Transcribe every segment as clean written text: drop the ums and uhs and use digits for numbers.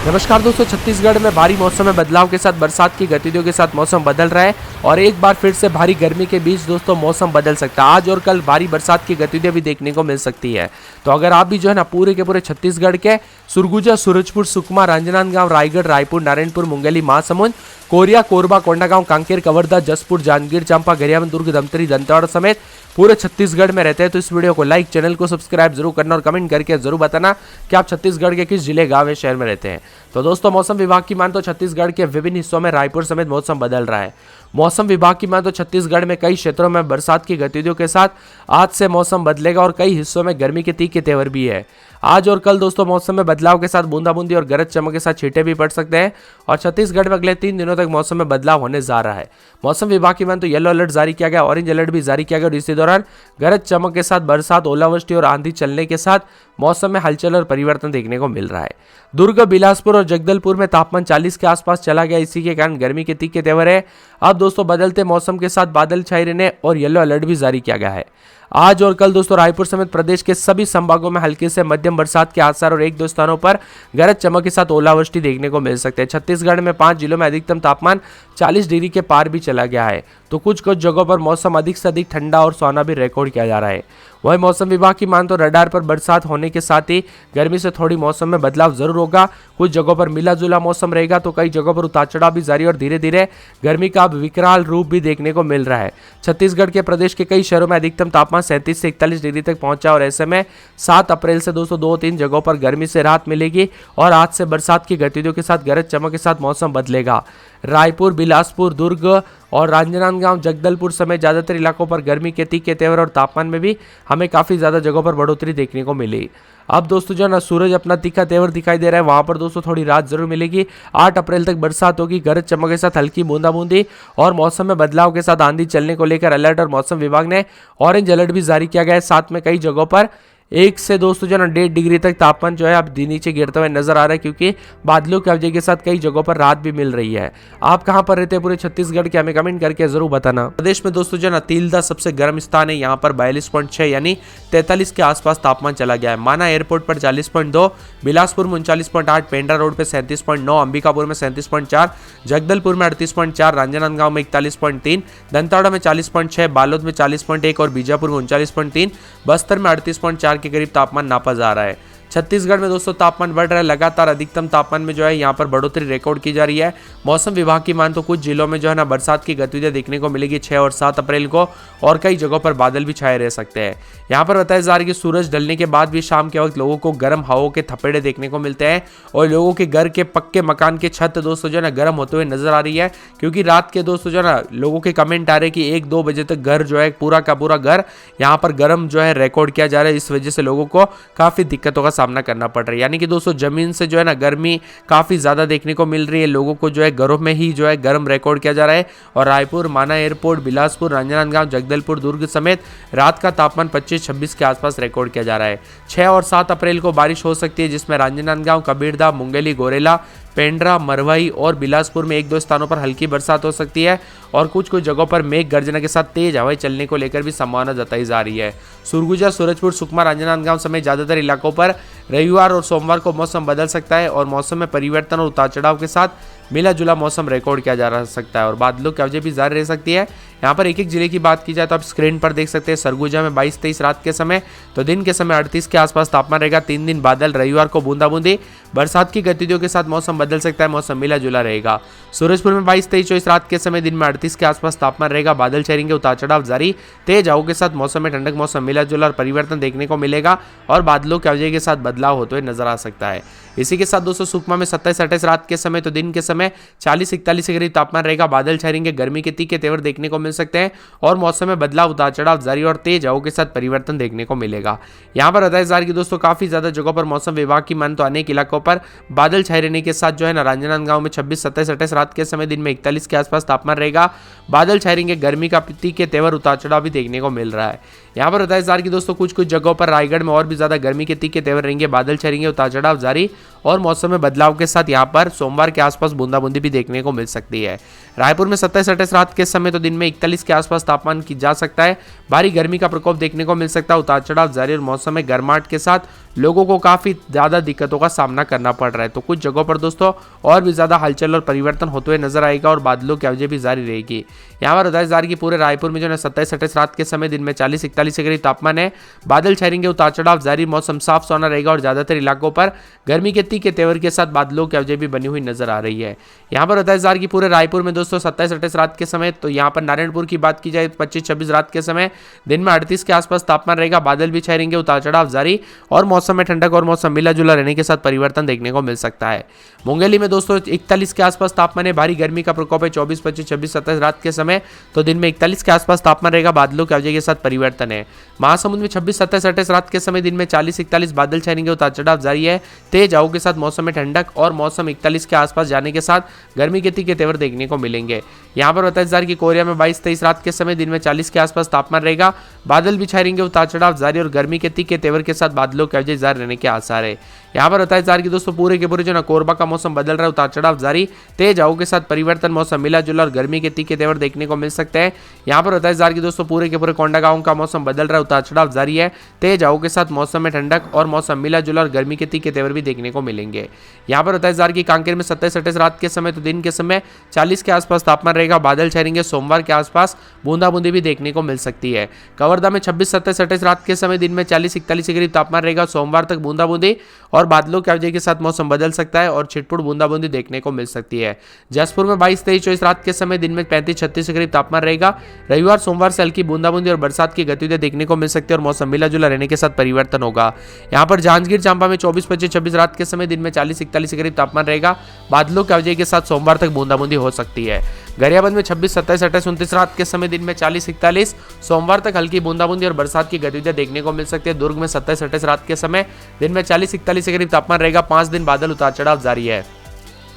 नमस्कार दोस्तों, छत्तीसगढ़ में भारी मौसम में बदलाव के साथ बरसात की गतिविधियों के साथ मौसम बदल रहा है और एक बार फिर से भारी गर्मी के बीच दोस्तों मौसम बदल सकता है। आज और कल भारी बरसात की गतिविधियां भी देखने को मिल सकती है। तो अगर आप भी जो है ना पूरे के पूरे छत्तीसगढ़ के सुरगुजा, सूरजपुर, सुकमा, राजनांदगांव, रायगढ़, रायपुर, नारायणपुर, मुंगेली, महासमुंद, कोरिया, कोरबा, कोंडागांव, कांकेर, कवर्धा, जसपुर, जांजगीर चांपा, गरियाबंद, दुर्ग, धमतरी, दंतेवाड़ा समेत पूरे छत्तीसगढ़ में रहते हैं तो इस वीडियो को लाइक, चैनल को सब्सक्राइब जरूर करना और कमेंट करके जरूर बताना कि आप छत्तीसगढ़ के किस जिले, गांव या शहर में रहते हैं। तो दोस्तों मौसम विभाग की मान तो छत्तीसगढ़ के विभिन्न हिस्सों में रायपुर समेत मौसम बदल रहा है। मौसम विभाग की मान तो छत्तीसगढ़ में कई क्षेत्रों में बरसात की गतिविधियों के साथ आज से मौसम बदलेगा और कई हिस्सों में गर्मी के तीखे तेवर भी है। आज और कल दोस्तों मौसम में बदलाव के साथ बूंदाबूंदी और गरज चमक के साथ छींटे भी पड़ सकते हैं और छत्तीसगढ़ में अगले 3 दिनों तक मौसम में बदलाव होने जा रहा है। मौसम विभाग की मान तो येलो अलर्ट जारी किया गया, ऑरेंज अलर्ट भी जारी किया गया और इसी दौरान गरज चमक के साथ बरसात, ओलावृष्टि और आंधी चलने के साथ मौसम में हलचल और परिवर्तन देखने को मिल रहा है। दुर्ग, बिलासपुर और जगदलपुर में तापमान 40 के आसपास चला गया, इसी के कारण गर्मी के तीखे तेवर है। अब दोस्तों बदलते मौसम के साथ बादल छाए रहने और येलो अलर्ट भी जारी किया गया है। आज और कल दोस्तों रायपुर समेत प्रदेश के सभी संभागों में हल्की से मध्यम बरसात के आसार और 1-2 स्थानों पर गरज चमक के साथ ओलावृष्टि देखने को मिल सकते हैं। छत्तीसगढ़ में 5 जिलों में अधिकतम तापमान 40 डिग्री के पार भी चला गया है तो कुछ जगहों पर मौसम अधिक से अधिक ठंडा और सुहाना भी रिकॉर्ड किया जा रहा है। वही मौसम विभाग की मान तो रडार पर बरसात होने के साथ ही गर्मी से थोड़ी मौसम में बदलाव जरूर होगा। कुछ जगहों पर मिला जुला मौसम रहेगा तो कई जगहों पर उतार चढ़ाव भी जारी और धीरे धीरे गर्मी का अब विकराल रूप भी देखने को मिल रहा है। छत्तीसगढ़ के प्रदेश के कई शहरों में अधिकतम तापमान 37 से 41 डिग्री तक पहुंचा और ऐसे में 7 अप्रैल से दोस्तों 2-3 जगहों पर गर्मी से राहत मिलेगी और आज से बरसात की गतिविधियों के साथ गरज चमक के साथ मौसम बदलेगा। रायपुर, बिलासपुर, दुर्ग और राजनांदगांव, जगदलपुर समेत ज्यादातर इलाकों पर गर्मी के तीखे तेवर और तापमान में भी हमें काफी ज्यादा जगहों पर बढ़ोतरी देखने को मिली। अब दोस्तों जो ना सूरज अपना तीखा तेवर दिखाई दे रहा है, वहां पर दोस्तों थोड़ी रात जरूर मिलेगी। 8 अप्रैल तक बरसात होगी, गरज चमक के साथ हल्की बूंदाबूंदी और मौसम में बदलाव के साथ आंधी चलने को लेकर अलर्ट और मौसम विभाग ने ऑरेंज अलर्ट भी जारी किया गया है। साथ में कई जगहों पर 1 से दोस्तों जो ना 1.5 डिग्री तक तापमान जो है अब नीचे गिरता हुआ नजर आ रहा है क्योंकि बादलों की वजह के साथ कई जगहों पर रात भी मिल रही है। आप कहां पर रहते हैं पूरे छत्तीसगढ़ के, हमें कमेंट करके जरूर बताना। प्रदेश में दोस्तों जो ना तिल्दा सबसे गर्म स्थान है, यहाँ पर 42.6 यानी 43 के आसपास तापमान चला गया है। माना एयरपोर्ट पर 40.2, बिलासपुर में 39.8, पेंड्रा रोड पे 37.9, अंबिकापुर में 37.4, जगदलपुर में 38.4, राजनांदगांव में 41.3, दंतेवाड़ा में 40.6, बालोद में 40.1 और बीजापुर में 39.3, बस्तर में 38.4 के करीब तापमान नापा जा रहा है। छत्तीसगढ़ में दोस्तों तापमान बढ़ रहा है, लगातार अधिकतम तापमान में जो है यहाँ पर बढ़ोतरी रिकॉर्ड की जा रही है। मौसम विभाग की मान तो कुछ जिलों में जो है ना बरसात की गतिविधियां देखने को मिलेगी 6 और 7 अप्रैल को और कई जगहों पर बादल भी छाए रह सकते हैं। यहाँ पर बताया जा रहा है कि सूरज ढलने के बाद भी शाम के वक्त लोगों को गर्म हवाओं के थपेड़े देखने को मिलते हैं और लोगों के घर के पक्के मकान के छत दोस्तों जो है ना गर्म होते हुए नजर आ रही है क्योंकि रात के दोस्तों जो है ना लोगों के कमेंट आ रहे हैं कि 1-2 बजे तक घर जो है पूरा का पूरा घर यहाँ पर गर्म जो है रिकॉर्ड किया जा रहा है। इस वजह से लोगों को काफी दिक्कतों का सामना करना पड़ रहा है, यानी कि दोस्तों जमीन से जो है ना गर्मी काफी ज्यादा देखने को मिल रही है। लोगों को जो है घरों में ही जो है गर्म रिकॉर्ड किया जा रहा है और रायपुर, माना एयरपोर्ट, बिलासपुर, राजनांदगांव, जगदलपुर, दुर्ग समेत रात का तापमान 25-26 के आसपास रिकॉर्ड किया जा रहा है। 6 और 7 अप्रैल को बारिश हो सकती है जिसमें राजनांदगांव, कबीरधाम, मुंगेली, गोरेला, पेंड्रा, मरवाई और बिलासपुर में 1-2 स्थानों पर हल्की बरसात हो सकती है और कुछ जगहों पर मेघ गर्जना के साथ तेज हवाएं चलने को लेकर भी संभावना जताई जा रही है। सुरगुजा, सूरजपुर, सुकमा, राजनांदगांव समेत ज्यादातर इलाकों पर रविवार और सोमवार को मौसम बदल सकता है और मौसम में परिवर्तन और उतार चढ़ाव के साथ मिला जुला मौसम रिकॉर्ड किया जा सकता है और बादलों की वजह भी जारी रह सकती है। यहाँ पर एक एक जिले की बात की जाए तो आप स्क्रीन पर देख सकते हैं। सरगुजा में 22-23 रात के समय तो दिन के समय 38 के आसपास तापमान रहेगा। 3 दिन बादल, रविवार को बूंदाबूंदी, बरसात की गतिविधियों के साथ मौसम बदल सकता है, मौसम मिला जुला रहेगा। सूरजपुर में 22-23-24 रात के समय दिन में 38 के आसपास तापमान रहेगा, बादल छाएंगे, उतार चढ़ाव जारी, तेज हवाओं के साथ मौसम में ठंडक, मौसम मिला जुला और परिवर्तन देखने को मिलेगा और बादलों की वजह के साथ बदलाव होते हुए नजर आ सकता है। इसी के साथ दोस्तों सुकमा में 27-28 रात के समय तो दिन के समय 40-41 के करीब तापमान रहेगा, बादल छाएंगे, गर्मी के तीखे तेवर देखने को मिल सकते हैं और मौसम में बदलाव, उतार चढ़ाव जारी और तेज हवाओं के साथ परिवर्तन देखने को मिलेगा। यहाँ पर बताया जा रहा है कि दोस्तों काफी ज्यादा जगहों पर मौसम विभाग की मान तो अनेक इलाकों पर बादल छाए रहने के साथ जो है ना राजनांदगांव में 26-27-28 रात के समय दिन में 41 के आसपास तापमान रहेगा, बादल छाए रहेंगे, गर्मी का तीखे तेवर, उतार चढ़ाव भी देखने को मिल रहा है। यहाँ पर बताया जा रहा है कि दोस्तों कुछ जगहों पर रायगढ़ में और भी ज्यादा गर्मी के तीखे तेवर रहेंगे, बादल छाएंगे, उतार चढ़ाव जारी और मौसम में बदलाव के साथ यहाँ पर सोमवार के आसपास बूंदाबूंदी भी देखने को मिल सकती है। रायपुर में 27-28 रात के समय तो दिन में 41 के आसपास तापमान की जा सकता है। भारी गर्मी का प्रकोप देखने को मिल सकता है। उतार चढ़ाव जारी और मौसम में गर्माहट के साथ लोगों को काफी ज्यादा दिक्कतों का सामना करना पड़ रहा है। तो कुछ जगहों पर दोस्तों और भी ज्यादा हलचल और परिवर्तन होते हुए नजर आएगा और बादलों की अवधि भी जारी रहेगी। यहाँ पर बताया जा रहा है कि पूरे रायपुर में जो है 27-28 रात के समय दिन में 40-41 के करीब तापमान है। बादल छाएंगे, उतार चढ़ाव जारी, मौसम साफ सुहाना रहेगा और ज्यादातर इलाकों पर गर्मी के तीखे तेवर के साथ बादलों की अवधि भी बनी हुई नजर आ रही है। यहाँ पर बताया जा रहा है कि पूरे रायपुर में दोस्तों 27-28 रात के समय, तो यहाँ पर नारायणपुर की बात की जाए 25-26 रात के समय दिन में 38 के आसपास तापमान रहेगा। बादल भी छाए रहेंगे, उतार चढ़ाव जारी और मौसम में ठंडक और मौसम मिला जुला रहने के साथ परिवर्तन देखने को मिल सकता है। मुंगेली में दोस्तों 41 के आसपास तापमान है। भारी गर्मी का प्रकोप है। 24, 25, 26, 27 रात के समय तो दिन में 41 के आसपास तापमान रहेगा। बादलों की अवधि के साथ परिवर्तन है। महासमुंद में 26, 27, 28 रात के समय दिन में 40-41 बादल छाएंगे, उतार चढ़ाव जारी है। तेज हवाओं के साथ मौसम में ठंडक और मौसम 41 के आसपास जाने के साथ गर्मी के तीखे तेवर देखने को मिलेंगे। यहाँ पर बताया जा रहा है कि कोरिया में 22-23 रात के समय दिन में 40 के आसपास तापमान रहेगा। बादल भी छाएंगे, उतार चढ़ाव जारी और गर्मी के तीखे तेवर के साथ बादलों की अवधि जारी रहने के आसार है। यहाँ पर बताया जा रहा है कि दोस्तों पूरे के पूरे जो ना कोरबा का मौसम बदल रहा है, उतार चढ़ाव जारी, तेज हवाओं के साथ परिवर्तन, मौसम मिला जुला और गर्मी के तीखे तेवर देखने को मिल सकते हैं। यहाँ पर बताया जा रहा है कि दोस्तों पूरे के पूरे कोंडागांव का मौसम बदल रहा है, उतार चढ़ाव जारी है। तेज हवाओं के साथ मौसम में ठंडक और मौसम मिला जुला और गर्मी के तीखे तेवर भी देखने को मिलेंगे। यहाँ पर बताया जा रहा है कि कांकेर में 27-28 रात के समय तो दिन के समय 40 के आसपास तापमान रहेगा। बादल छाएंगे, सोमवार के आसपास बूंदाबूंदी भी देखने को मिल सकती है। कवर्धा में 26-27-28 रात के समय दिन में 40-41 के करीब तापमान रहेगा। सोमवार तक बूंदाबूंदी और बादलों की अवधि के साथ मौसम बदल सकता है और छिटपुट बूंदाबूंदी देखने को मिल सकती है। जसपुर में 22-23-24 रात के समय दिन में 35-36 के करीब तापमान रहेगा। रविवार सोमवार से हल्की बूंदाबूंदी और बरसात की गतिविधियां देखने को मिल सकती है और मौसम मिला जुला रहने के साथ परिवर्तन होगा। यहाँ पर जांजगीर चांपा में 24-25-26 रात के समय दिन में 40-41 के करीब तापमान रहेगा। बादलों की अवधि के साथ सोमवार तक बूंदाबूंदी हो सकती है। गरियाबंद में 26-27-28-29 रात के समय दिन में 40-41, सोमवार तक हल्की बूंदाबूंदी और बरसात की गतिविधियां देखने को मिल सकती है। दुर्ग में 27-28 रात के समय दिन में 40-41 के करीब तापमान रहेगा। 5 दिन बादल उतार चढ़ाव जारी है।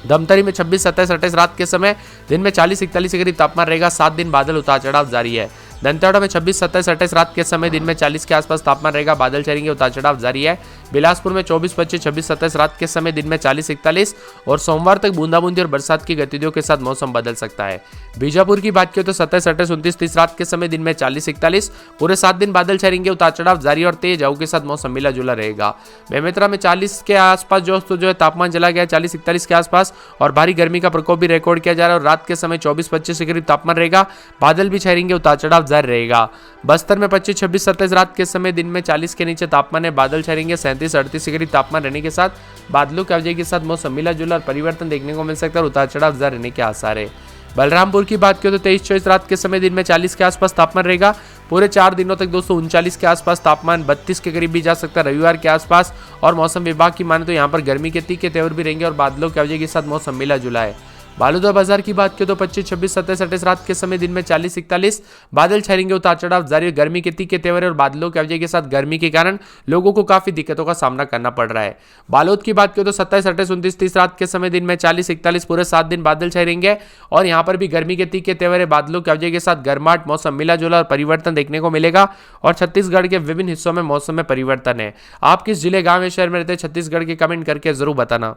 धमतरी में 26-27-28 रात के समय दिन में 40-41 के करीब तापमान रहेगा। 7 दिन बादल उतार चढ़ाव जारी है। दंतेवाड़ा में 26-27-28 रात के समय दिन में 40 के आसपास तापमान रहेगा। बादल छाएंगे, उतार चढ़ाव जारी है। बिलासपुर में 24-25-26-27 रात के समय दिन में 40-41 और सोमवार तक बूंदाबूंदी और बरसात की गतिविधियों के साथ मौसम बदल सकता है। बीजापुर की बात की तो 27-28-29-30 रात के समय दिन में 40-41 पूरे 7 दिन बादल छाएंगे, उतार चढ़ाव जारी और तेज हवाओं के साथ मौसम मिला जुला रहेगा। बेमेतरा में 40 के आसपास जो है तापमान चला गया 40-41 के आसपास और भारी गर्मी का प्रकोप भी रिकॉर्ड किया जा रहा है और रात के समय 24-25 के करीब तापमान रहेगा। बादल भी छाएंगे, उतार चढ़ाव जारी रहेगा। बस्तर में 25-26-27 रात के समय दिन में 40 के नीचे तापमान है। बादल छाएंगे, 37-38 के करीब तापमान रहने के साथ बादलों की अवधि के साथ मौसम मिला जुला और परिवर्तन देखने को मिल सकता है और उतार चढ़ाव जारी रहने के आसार है। बलरामपुर की बात करें तो 23-24 रात के समय दिन में 40 के आसपास तापमान रहेगा। पूरे 4 दिनों तक दोस्तों 39 के आसपास तापमान 32 के करीब भी जा सकता है रविवार के आसपास और मौसम विभाग की माने तो यहाँ पर गर्मी के तीखे तेवर भी रहेंगे और बादलों की अवधि के साथ मौसम मिला जुला है। बालूदा बाजार की बात करें तो 25-26-27-28 रात के समय दिन में 40-41 बादल छाएंगे, उतार चढ़ाव जारी, गर्मी के तीखे तेवर और बादलों की अवधि के साथ गर्मी के कारण लोगों को काफी दिक्कतों का सामना करना पड़ रहा है। बालोद की बात करें तो 27-28-29-30 रात के समय दिन में 40-41 पूरे 7 दिन बादल छाएंगे और यहाँ पर भी गर्मी के तीखे तेवर बादलों की अवधि के साथ गर्माहट, मौसम मिला जुला और परिवर्तन देखने को मिलेगा और छत्तीसगढ़ के विभिन्न हिस्सों में मौसम में परिवर्तन है। आप किस जिले, गाँव या शहर में रहते हैं छत्तीसगढ़ के, कमेंट करके जरूर बताना।